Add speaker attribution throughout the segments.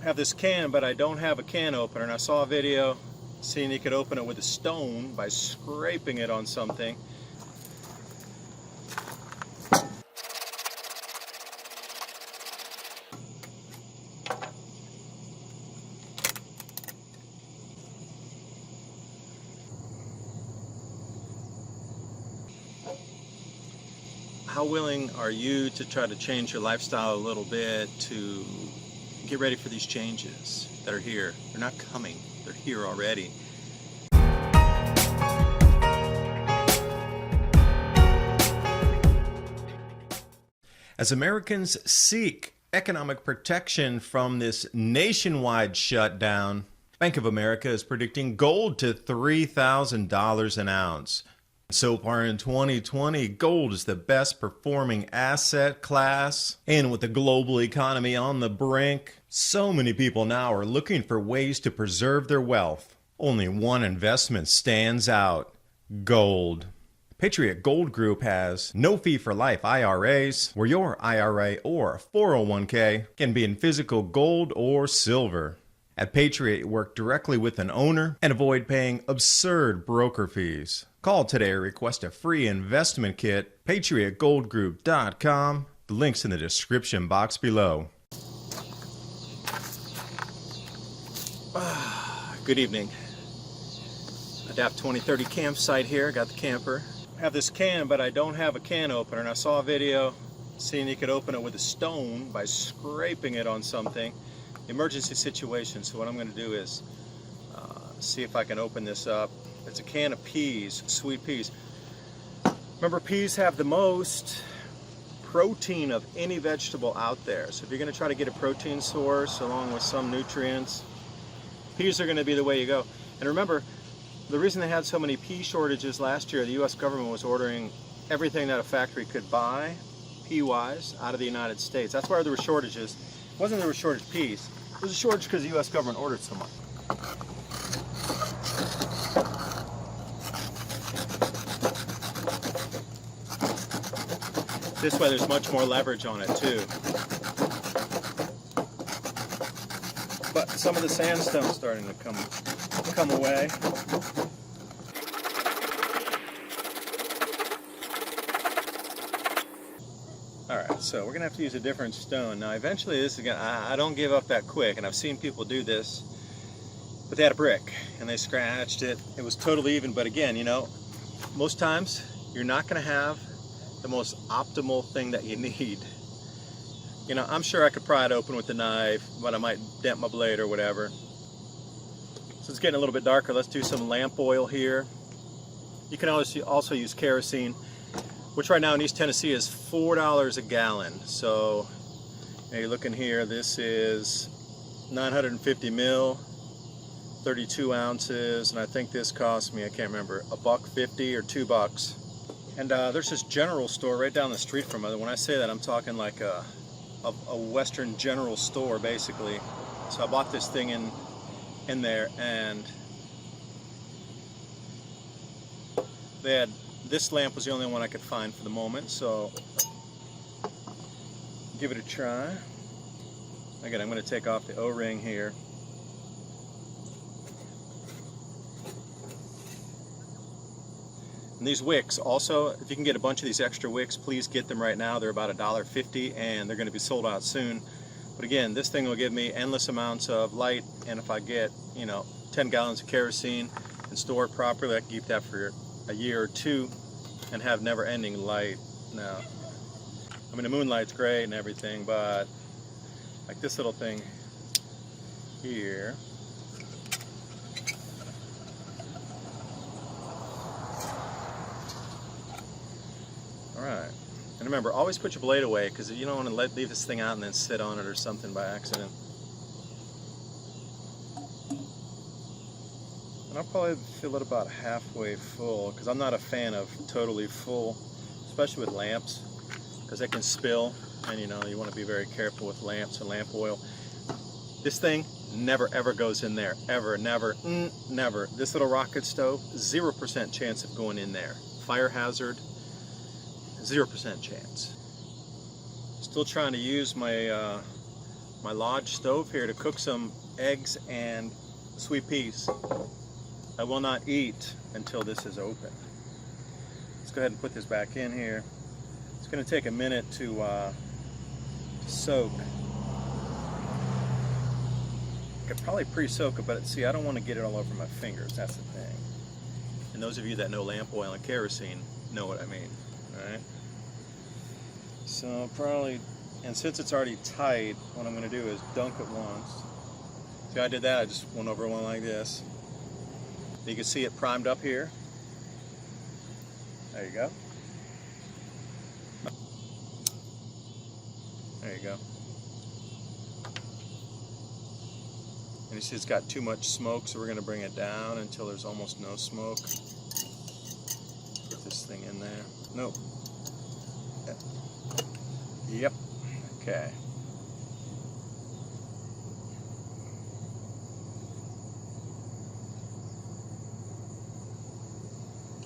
Speaker 1: have this can, but I don't have a can opener, and I saw a video seeing you could open it with a stone by scraping it on something. How willing are you to try to change your lifestyle a little bit to get ready for these changes that are here? They're not coming, they're here already. As Americans seek economic protection from this nationwide shutdown, Bank of America is predicting gold to $3,000 an ounce. So far in 2020, gold is the best performing asset class. And with the global economy on the brink, so many people now are looking for ways to preserve their wealth. Only one investment stands out: gold. Patriot Gold Group has no fee for life IRAs, where your IRA or 401k can be in physical gold or silver. At Patriot, you work directly with an owner and avoid paying absurd broker fees. Call today or request a free investment kit. PatriotGoldGroup.com. The link's in the description box below. Good evening. Adapt 2030 campsite here. Got the camper. I have this can, but I don't have a can opener, and I saw a video seeing you could open it with a stone by scraping it on something. Emergency situation. So what I'm going to do is see if I can open this up. It's a can of peas, sweet peas. Remember, peas have the most protein of any vegetable out there. So if you're going to try to get a protein source along with some nutrients, peas are going to be the way you go. And remember, the reason they had so many pea shortages last year, the U.S. government was ordering everything that a factory could buy, pea-wise, out of the United States. That's why there were shortages. It wasn't there were shortage of peas. It was a shortage because the U.S. government ordered so much. This way there's much more leverage on it too. But some of the sandstone's starting to come away. Alright, so we're going to have to use a different stone. Now eventually this is going to, I don't give up that quick, and I've seen people do this, but they had a brick and they scratched it. It was totally even, but again, you know, most times you're not going to have the most optimal thing that you need. You know, I'm sure I could pry it open with a knife, but I might dent my blade or whatever. So it's getting a little bit darker. Let's do some lamp oil here. You can also use kerosene, which right now in East Tennessee is $4 a gallon. So you're looking here, this is 950 mil, 32 ounces, and I think this cost me, I can't remember, $1.50 or $2. And there's this general store right down the street from it. When I say that, I'm talking like a Western general store, basically. So I bought this thing in there, and they had, this lamp was the only one I could find for the moment, so give it a try. Again, I'm going to take off the O-ring here. And these wicks also, if you can get a bunch of these extra wicks, please get them right now. They're about $1.50 and they're going to be sold out soon. But again, this thing will give me endless amounts of light, and if I get, you know, 10 gallons of kerosene and store it properly, I can keep that for a year or two and have never-ending light. Now, I mean, the moonlight's great and everything, but like this little thing here, alright, and remember, always put your blade away, because you don't want to leave this thing out and then sit on it or something by accident. And I'll probably fill it about halfway full, because I'm not a fan of totally full, especially with lamps, because they can spill, and you know, you want to be very careful with lamps and lamp oil. This thing never ever goes in there, ever, never, never. This little rocket stove, 0% chance of going in there. Fire hazard, 0% chance. Still trying to use my my lodge stove here to cook some eggs and sweet peas. I will not eat until this is open. Let's go ahead and put this back in here. It's going to take a minute to soak. I could probably pre-soak it, but see, I don't want to get it all over my fingers. That's the thing. And those of you that know lamp oil and kerosene know what I mean. All right. So probably, and since it's already tight, what I'm going to do is dunk it once. See, I did that. I just went over one like this. You can see it primed up here. There you go. There you go. And you see it's got too much smoke, so we're going to bring it down until there's almost no smoke. Get this thing in there. Nope. Yep. Okay.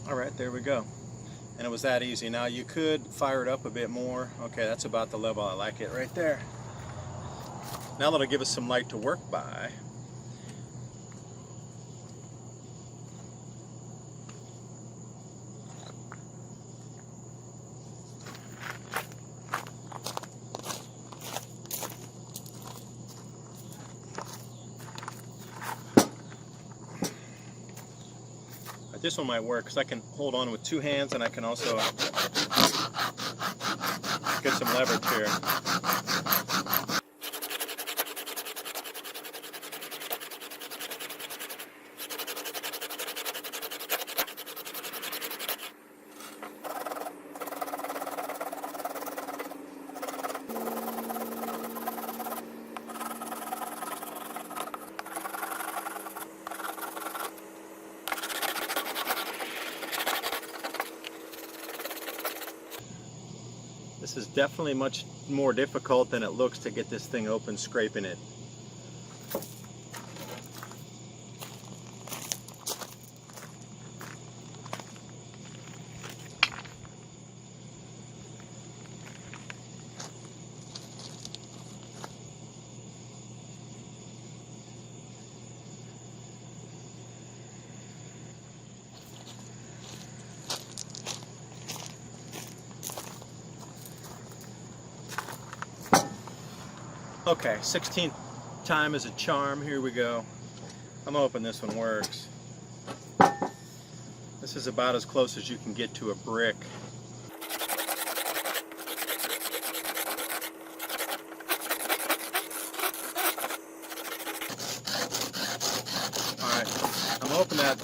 Speaker 1: All right, there we go. And it was that easy. Now you could fire it up a bit more. Okay, that's about the level I like it right there. Now that'll give us some light to work by. This one might work because I can hold on with two hands and I can also get some leverage here. This is definitely much more difficult than it looks to get this thing open scraping it. Okay, 16th time is a charm. Here we go. I'm hoping this one works. This is about as close as you can get to a brick. Alright, I'm hoping that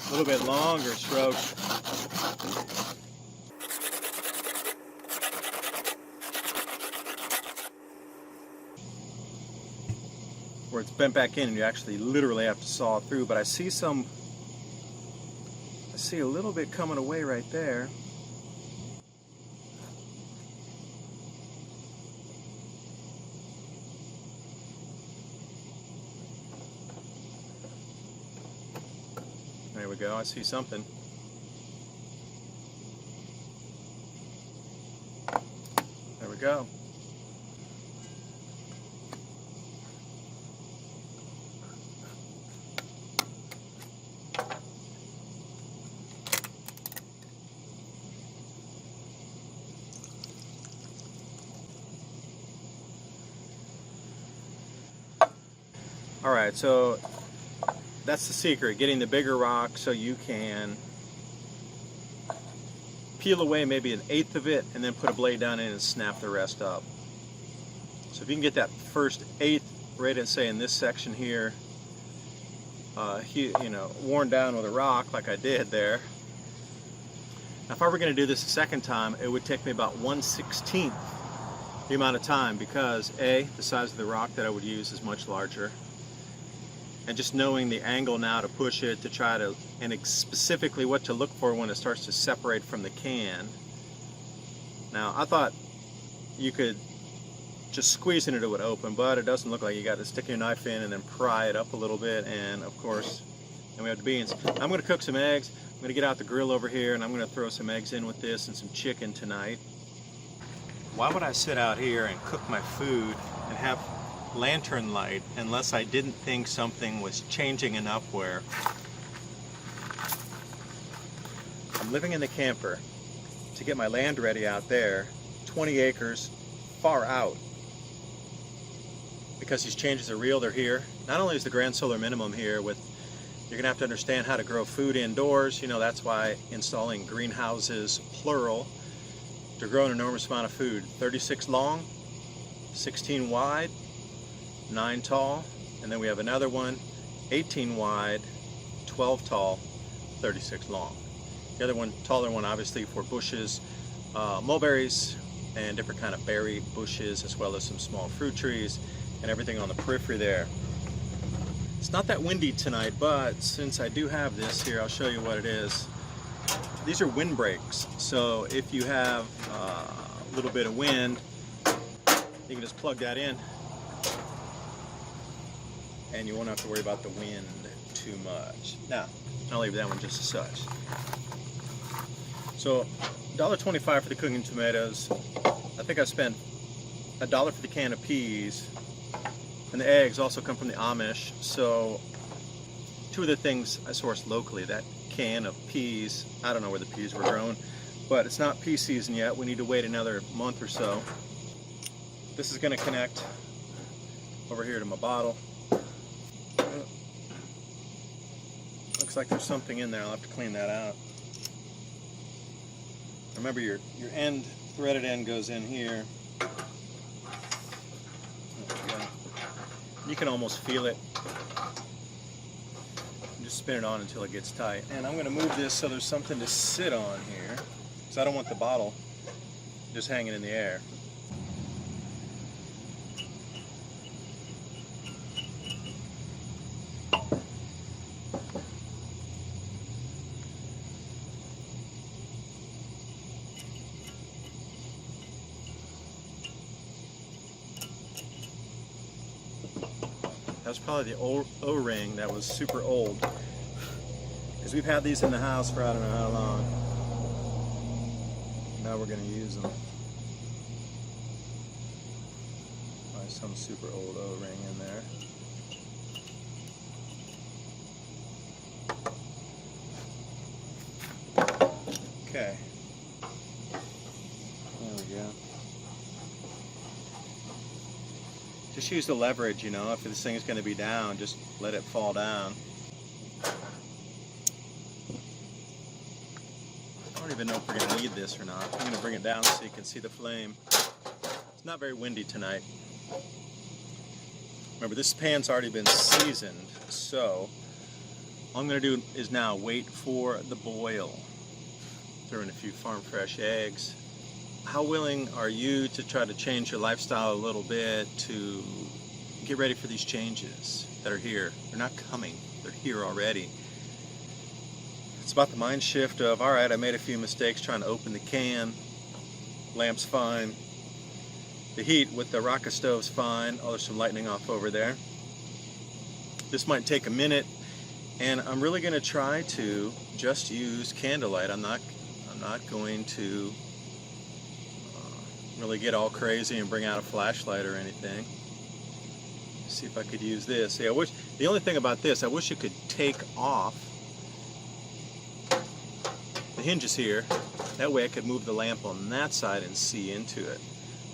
Speaker 1: a little bit longer stroke where it's bent back in and you actually literally have to saw it through, but I see a little bit coming away right there. There we go, I see something. There we go. Alright, so that's the secret, getting the bigger rock so you can peel away maybe 1/8 of it and then put a blade down in and snap the rest up. So if you can get that first 1/8 right in, say, in this section here, you know, worn down with a rock like I did there. Now, if I were going to do this a second time, it would take me about 1/16 the amount of time because A, the size of the rock that I would use is much larger. And just knowing the angle now to push it, to try to, and specifically what to look for when it starts to separate from the can. Now, I thought you could just squeeze it and it would open, but it doesn't look like. You got to stick your knife in and then pry it up a little bit, and of course, then we have the beans. I'm going to cook some eggs. I'm going to get out the grill over here, and I'm going to throw some eggs in with this and some chicken tonight. why would I sit out here and cook my food and have lantern light unless I didn't think something was changing enough where I'm living in the camper to get my land ready out there, 20 acres far out. Because these changes are real, they're here. Not only is the grand solar minimum here with, you're gonna have to understand how to grow food indoors. You know, that's why installing greenhouses, plural, to grow an enormous amount of food. 36 long, 16 wide, 9 tall, and then we have another one, 18 wide, 12 tall, 36 long. The other one, taller one, obviously for bushes, mulberries, and different kind of berry bushes, as well as some small fruit trees, and everything on the periphery there. It's not that windy tonight, but since I do have this here, I'll show you what it is. These are windbreaks, so if you have a little bit of wind, you can just plug that in and you won't have to worry about the wind too much. Now, I'll leave that one just as such. So, $1.25 for the cooking tomatoes. I think I spent $1 for the can of peas, and the eggs also come from the Amish. So, two of the things I sourced locally, that can of peas, I don't know where the peas were grown, but it's not pea season yet. We need to wait another month or so. This is going to connect over here to my bottle. Looks like there's something in there. I'll have to clean that out. Remember, your end, threaded end goes in here. There we go. You can almost feel it. Just spin it on until it gets tight. And I'm going to move this so there's something to sit on here, because I don't want the bottle just hanging in the air. That was probably the old O-ring that was super old, because we've had these in the house for I don't know how long. Now we're going to use them. Probably some super old O-ring in there. Okay. There we go. Just use the leverage, you know, if this thing is going to be down, just let it fall down. I don't even know if we're going to need this or not. I'm going to bring it down so you can see the flame. It's not very windy tonight. Remember, this pan's already been seasoned, so all I'm going to do is now wait for the boil. Throw in a few farm fresh eggs. How willing are you to try to change your lifestyle a little bit to get ready for these changes that are here? They're not coming, they're here already. It's about the mind shift of, all right, I made a few mistakes trying to open the can. Lamp's fine. The heat with the rocket stove's fine. Oh, there's some lightning off over there. This might take a minute, and I'm really going to try to just use candlelight. I'm not going to really get all crazy and bring out a flashlight or anything. See if I could use this. See, the only thing about this, I wish you could take off the hinges here. That way I could move the lamp on that side and see into it.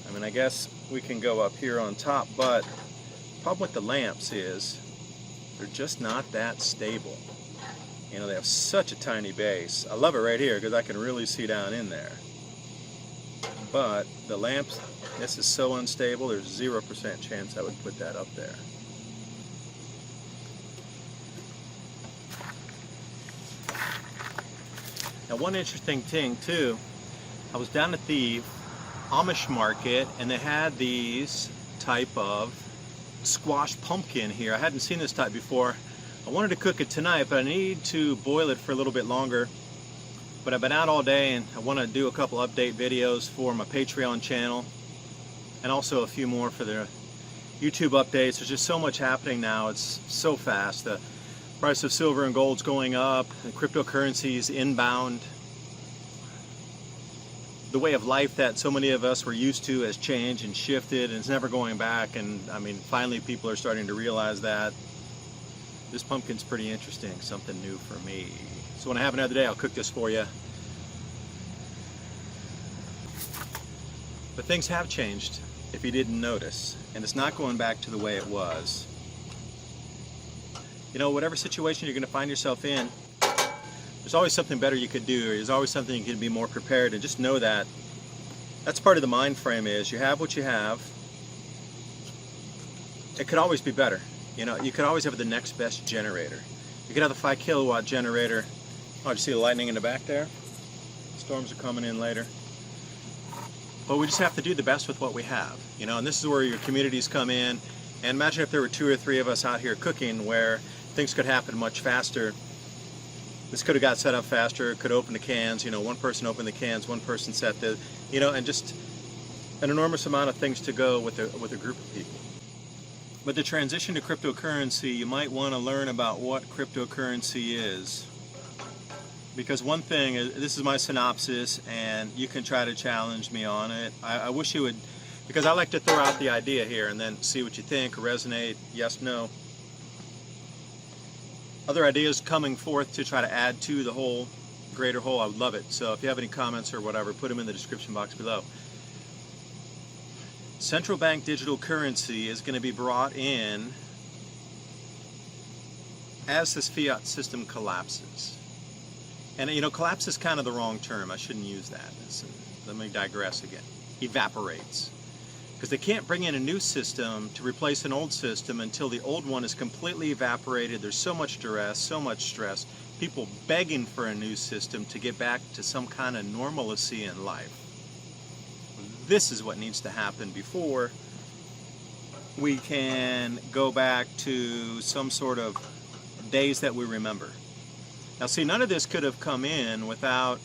Speaker 1: I mean, I guess we can go up here on top, but the problem with the lamps is they're just not that stable. You know, they have such a tiny base. I love it right here because I can really see down in there. But the lamps, this is so unstable, there's 0% chance I would put that up there. Now, one interesting thing too, I was down at the Amish market and they had these type of squash pumpkin here. I hadn't seen this type before. I wanted to cook it tonight, but I need to boil it for a little bit longer. But I've been out all day and I want to do a couple update videos for my Patreon channel and also a few more for the YouTube updates. There's just so much happening now. It's so fast. The price of silver and gold's going up. The cryptocurrencies inbound. The the way of life that so many of us were used to has changed and shifted, and it's never going back. And I mean, finally people are starting to realize that this pumpkin's pretty interesting, something new for me. So when I have another day, I'll cook this for you. But things have changed, if you didn't notice, and it's not going back to the way it was. You know, whatever situation you're going to find yourself in, there's always something better you could do, or there's always something you can be more prepared, and just know that that's part of the mind frame is you have what you have. It could always be better. You know, you could always have the next best generator. You could have the 5 kilowatt generator. Oh, did you see the lightning in the back there? Storms are coming in later. But we just have to do the best with what we have, you know, and this is where your communities come in. And imagine if there were 2 or 3 of us out here cooking, where things could happen much faster. This could have got set up faster, could open the cans, you know, one person opened the cans, one person set the, you know, and just an enormous amount of things to go with a group of people. But the transition to cryptocurrency, you might want to learn about what cryptocurrency is. Because one thing, this is my synopsis, and you can try to challenge me on it. I wish you would, because I like to throw out the idea here and then see what you think, resonate, yes, no. Other ideas coming forth to try to add to the whole, greater whole, I would love it. So if you have any comments or whatever, put them in the description box below. Central bank digital currency is going to be brought in as this fiat system collapses. And you know, collapse is kind of the wrong term. I shouldn't use that. Let me digress again. Evaporates. Because they can't bring in a new system to replace an old system until the old one is completely evaporated. There's so much duress, so much stress, people begging for a new system to get back to some kind of normalcy in life. This is what needs to happen before we can go back to some sort of days that we remember. Now see, none of this could have come in without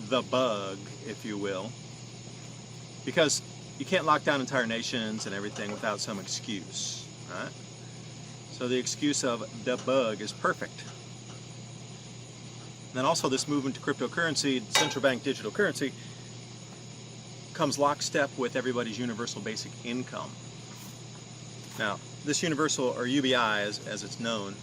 Speaker 1: the bug, if you will, because you can't lock down entire nations and everything without some excuse, right? So the excuse of the bug is perfect. And then also this movement to cryptocurrency, central bank digital currency, comes lockstep with everybody's universal basic income. Now, this universal, or UBI as it's known,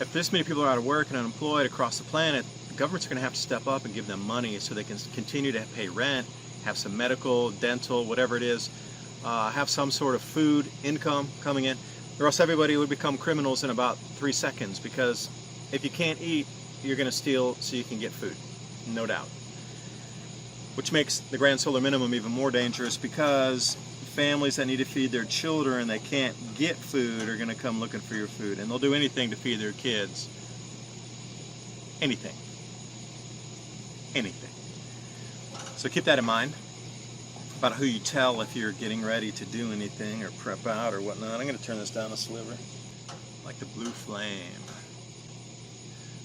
Speaker 1: if this many people are out of work and unemployed across the planet, the governments are going to have to step up and give them money so they can continue to pay rent, have some medical, dental, whatever it is, have some sort of food income coming in, or else everybody would become criminals in about 3 seconds, because if you can't eat, you're going to steal so you can get food, no doubt. Which makes the grand solar minimum even more dangerous, because families that need to feed their children, they can't get food, are going to come looking for your food, and they'll do anything to feed their kids. Anything. Anything. So keep that in mind about who you tell if you're getting ready to do anything or prep out or whatnot. I'm going to turn this down a sliver. Like the blue flame.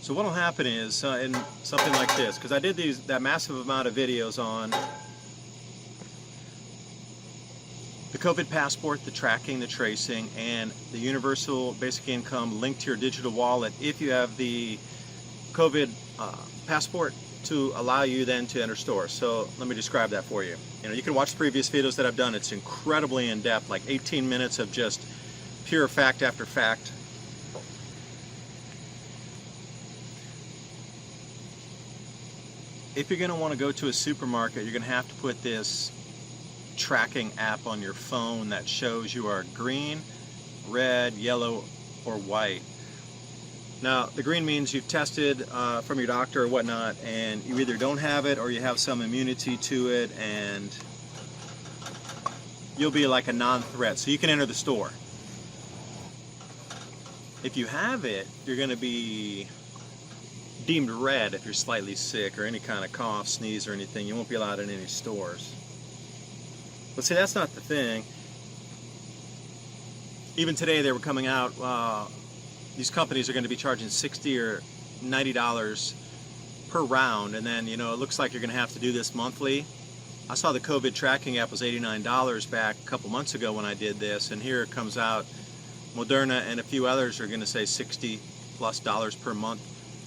Speaker 1: So what will happen is, in something like this, because I did that massive amount of videos on the COVID passport, the tracking, the tracing, and the universal basic income linked to your digital wallet if you have the COVID passport to allow you then to enter stores. So let me describe that for you. You know, you can watch the previous videos that I've done. It's incredibly in-depth, like 18 minutes of just pure fact after fact. If you're going to want to go to a supermarket, you're going to have to put this tracking app on your phone that shows you are green, red, yellow, or white. Now, the green means you've tested from your doctor or whatnot, and you either don't have it or you have some immunity to it, and you'll be like a non-threat, so you can enter the store. If you have it, you're going to be deemed red if you're slightly sick or any kind of cough, sneeze, or anything. You won't be allowed in any stores. But see, that's not the thing. Even today they were coming out, these companies are going to be charging $60 or $90 per round, and then, you know, it looks like you're going to have to do this monthly. I saw the COVID tracking app was $89 back a couple months ago when I did this, and here it comes out, Moderna and a few others are going to say $60+ per month.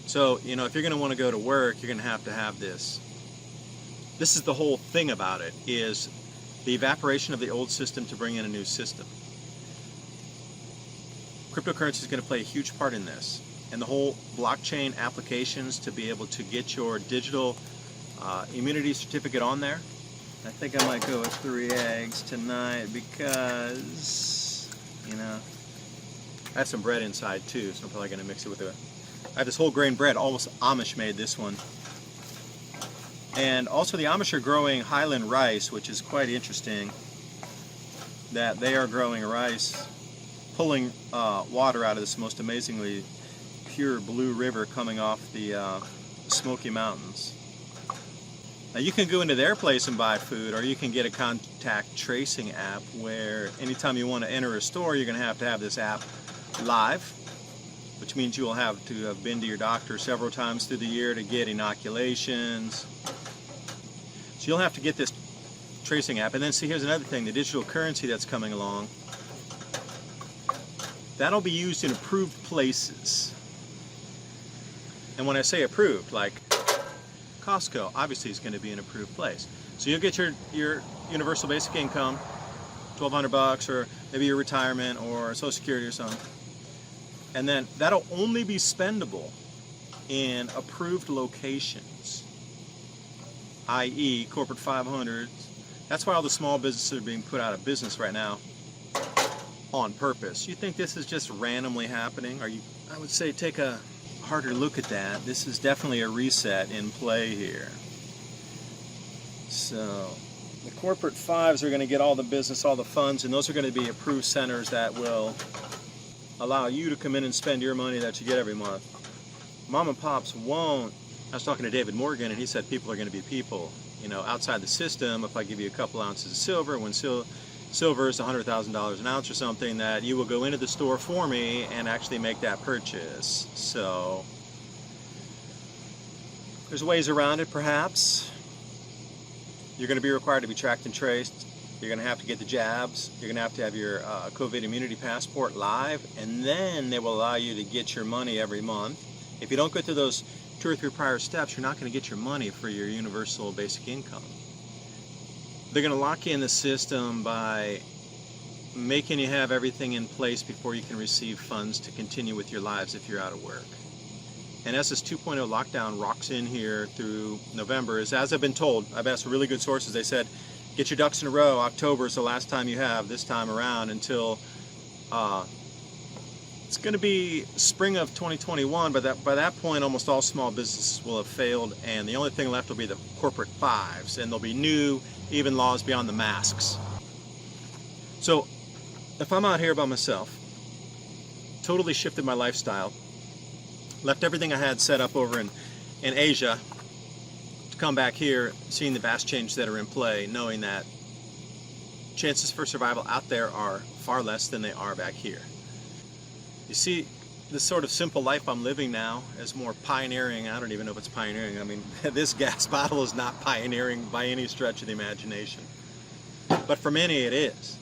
Speaker 1: So, you know, if you're going to want to go to work, you're going to have this. This is the whole thing about it, is the evaporation of the old system to bring in a new system. Cryptocurrency is going to play a huge part in this, and the whole blockchain applications to be able to get your digital immunity certificate on there. I think I might go with 3 eggs tonight because, you know, I have some bread inside too, so I'm probably going to mix it with it. I have this whole grain bread, almost Amish made this one. And also the Amish are growing highland rice, which is quite interesting, that they are growing rice, pulling water out of this most amazingly pure blue river coming off the Smoky Mountains. Now you can go into their place and buy food, or you can get a contact tracing app where anytime you want to enter a store, you're going to have this app live, which means you will have to have been to your doctor several times through the year to get inoculations. So you'll have to get this tracing app. And then see, here's another thing, the digital currency that's coming along. That'll be used in approved places. And when I say approved, like Costco, obviously is going to be an approved place. So you'll get your universal basic income, $1,200, or maybe your retirement or Social Security or something. And then that'll only be spendable in approved locations, i.e. corporate 500s. That's why all the small businesses are being put out of business right now on purpose. You think this is just randomly happening? I would say take a harder look at that. This is definitely a reset in play here. So the corporate fives are going to get all the business, all the funds, and those are going to be approved centers that will allow you to come in and spend your money that you get every month. Mom and pops won't. I was talking to David Morgan, and he said people are going to be people. You know, outside the system, if I give you a couple ounces of silver, when silver is $100,000 an ounce or something, that you will go into the store for me and actually make that purchase. So there's ways around it, perhaps. You're going to be required to be tracked and traced. You're going to have to get the jabs. You're going to have your COVID immunity passport live, and then they will allow you to get your money every month. If you don't go through those 2 or 3 prior steps, you're not going to get your money for your universal basic income. They're going to lock you in the system by making you have everything in place before you can receive funds to continue with your lives if you're out of work. And as this 2.0 lockdown rocks in here through November, as I've been told, I've asked really good sources, they said, get your ducks in a row. October is the last time you have this time around until it's going to be spring of 2021, but by that point almost all small businesses will have failed, and the only thing left will be the corporate fives, and there'll be new even laws beyond the masks. So if I'm out here by myself, totally shifted my lifestyle, left everything I had set up over in Asia to come back here, seeing the vast changes that are in play, knowing that chances for survival out there are far less than they are back here. You see, this sort of simple life I'm living now is more pioneering. I don't even know if it's pioneering. I mean, this gas bottle is not pioneering by any stretch of the imagination. But for many it is.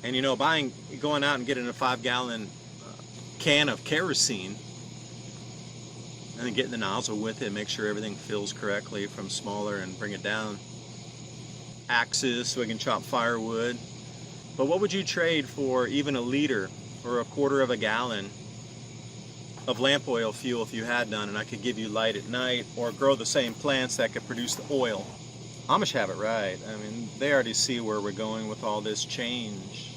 Speaker 1: And you know, going out and getting a 5-gallon can of kerosene and then getting the nozzle with it, make sure everything fills correctly from smaller and bring it down. Axes so we can chop firewood. But what would you trade for even a liter or a quarter of a gallon of lamp oil fuel if you had none, and I could give you light at night, or grow the same plants that could produce the oil? Amish have it right. I mean, they already see where we're going with all this change.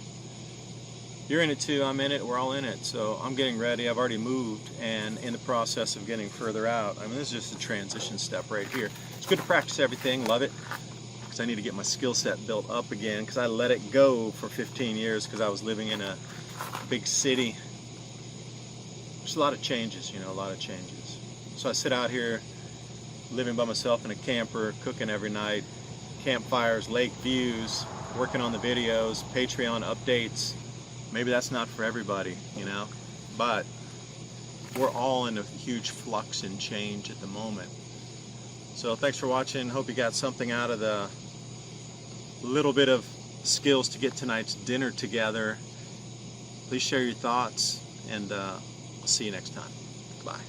Speaker 1: You're in it too, I'm in it, we're all in it. So I'm getting ready, I've already moved, and in the process of getting further out. I mean, this is just a transition step right here. It's good to practice everything, love it, because I need to get my skill set built up again, because I let it go for 15 years because I was living in a big city. There's a lot of changes, you know, a lot of changes. So I sit out here living by myself in a camper, cooking every night, campfires, lake views, working on the videos, Patreon updates. Maybe that's not for everybody, you know, but we're all in a huge flux and change at the moment. So thanks for watching. Hope you got something out of the little bit of skills to get tonight's dinner together. Please share your thoughts, and I'll see you next time. Bye.